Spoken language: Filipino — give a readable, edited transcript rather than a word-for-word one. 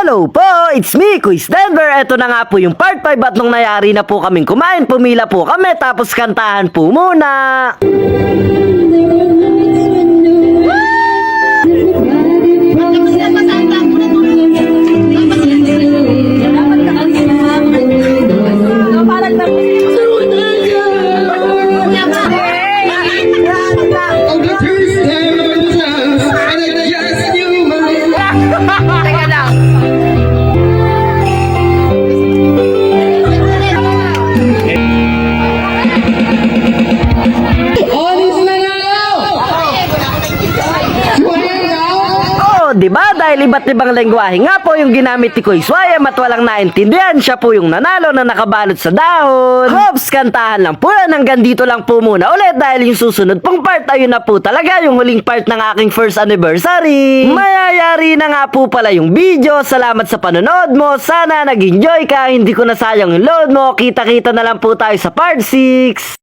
Hello po, it's me, Quiz Denver. Ito na nga po yung part 5 at nung nayari na po kaming kumain, pumila po kami tapos kantahan po muna. Diba? Dahil iba't ibang lengguwahe nga po yung ginamit ni Kuy Swayam at walang naintindihan, siya po yung nanalo na nakabalot sa dahon. Hops, kantahan lang po yan. Hanggang dito lang po muna ulit dahil yung susunod pong part, ayun na po talaga yung huling part ng aking first anniversary. Mayayari na nga po pala yung video. Salamat sa panonood mo. Sana nag-enjoy ka. Hindi ko nasayang yung load mo. Kita-kita na lang po tayo sa part 6.